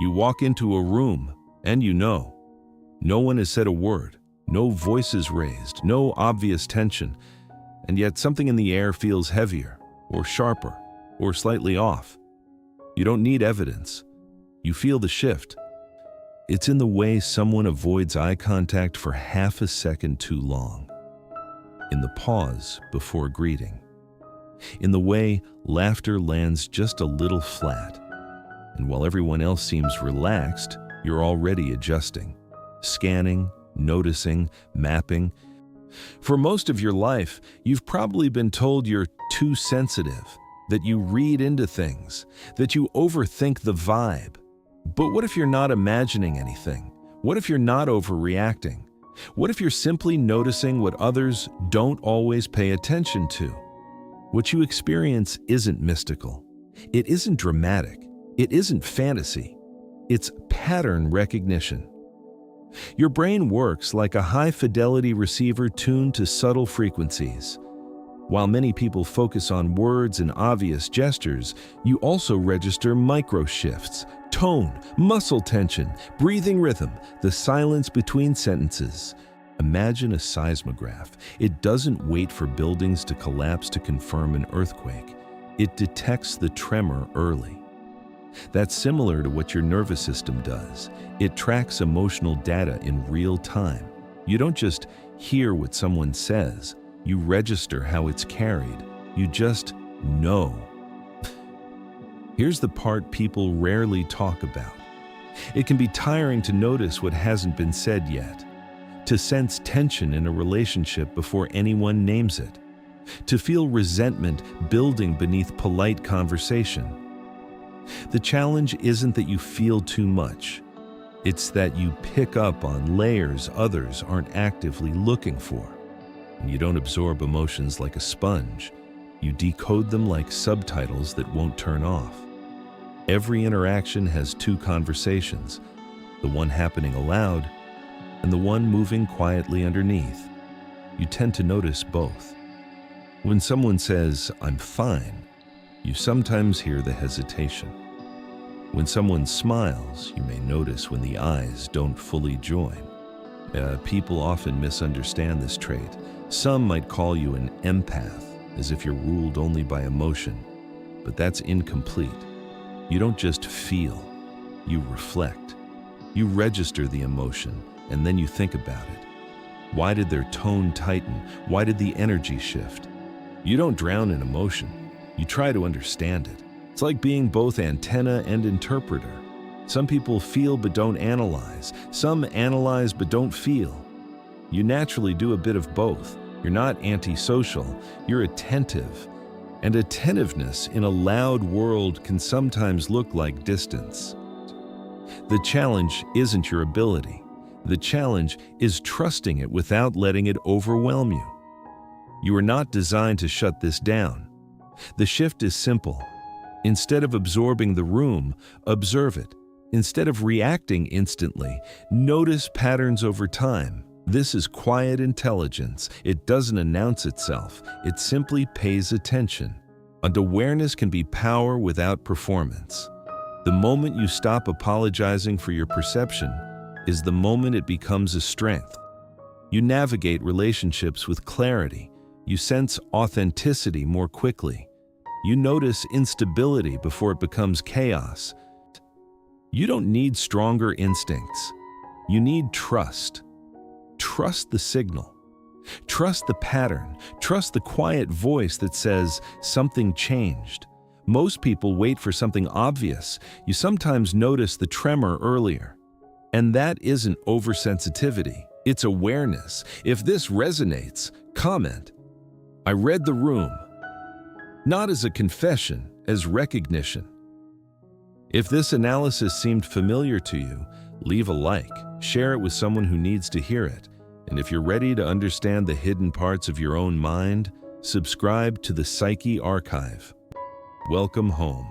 You walk into a room, and no one has said a word, no voices raised, no obvious tension, and yet something in the air feels heavier, or sharper, or slightly off. You don't need evidence. You feel the shift. It's in the way someone avoids eye contact for half a second too long, in the pause before greeting, in the way laughter lands just a little flat, and while everyone else seems relaxed, you're already adjusting, scanning, noticing, mapping. For most of your life, you've probably been told you're too sensitive, that you read into things, that you overthink the vibe. But what if you're not imagining anything? What if you're not overreacting? What if you're simply noticing what others don't always pay attention to? What you experience isn't mystical. It isn't dramatic. It isn't fantasy. It's pattern recognition. Your brain works like a high-fidelity receiver tuned to subtle frequencies. While many people focus on words and obvious gestures, you also register micro-shifts, tone, muscle tension, breathing rhythm, the silence between sentences. Imagine a seismograph. It doesn't wait for buildings to collapse to confirm an earthquake. It detects the tremor early. That's similar to what your nervous system does. It tracks emotional data in real time. You don't just hear what someone says, you register how it's carried. You just know. Here's the part people rarely talk about. It can be tiring to notice what hasn't been said yet, to sense tension in a relationship before anyone names it, to feel resentment building beneath polite conversation. The challenge isn't that you feel too much. It's that you pick up on layers others aren't actively looking for. And you don't absorb emotions like a sponge. You decode them like subtitles that won't turn off. Every interaction has two conversations, the one happening aloud and the one moving quietly underneath. You tend to notice both. When someone says, "I'm fine," you sometimes hear the hesitation. When someone smiles, you may notice when the eyes don't fully join. People often misunderstand this trait. Some might call you an empath, as if you're ruled only by emotion, but that's incomplete. You don't just feel, you reflect. You register the emotion, and then you think about it. Why did their tone tighten? Why did the energy shift? You don't drown in emotion. You try to understand it. It's like being both antenna and interpreter. Some people feel but don't analyze. Some analyze but don't feel. You naturally do a bit of both. You're not antisocial, you're attentive. And attentiveness in a loud world can sometimes look like distance. The challenge isn't your ability. The challenge is trusting it without letting it overwhelm you. You are not designed to shut this down. The shift is simple. Instead of absorbing the room, observe it. Instead of reacting instantly, notice patterns over time. This is quiet intelligence. It doesn't announce itself. It simply pays attention. And awareness can be power without performance. The moment you stop apologizing for your perception is the moment it becomes a strength. You navigate relationships with clarity. You sense authenticity more quickly. You notice instability before it becomes chaos. You don't need stronger instincts. You need trust. Trust the signal. Trust the pattern. Trust the quiet voice that says something changed. Most people wait for something obvious. You sometimes notice the tremor earlier. And that isn't oversensitivity. It's awareness. If this resonates, comment. I read the room. Not as a confession, as recognition. If this analysis seemed familiar to you, leave a like, share it with someone who needs to hear it, and if you're ready to understand the hidden parts of your own mind, subscribe to the Psyche Archive. Welcome home.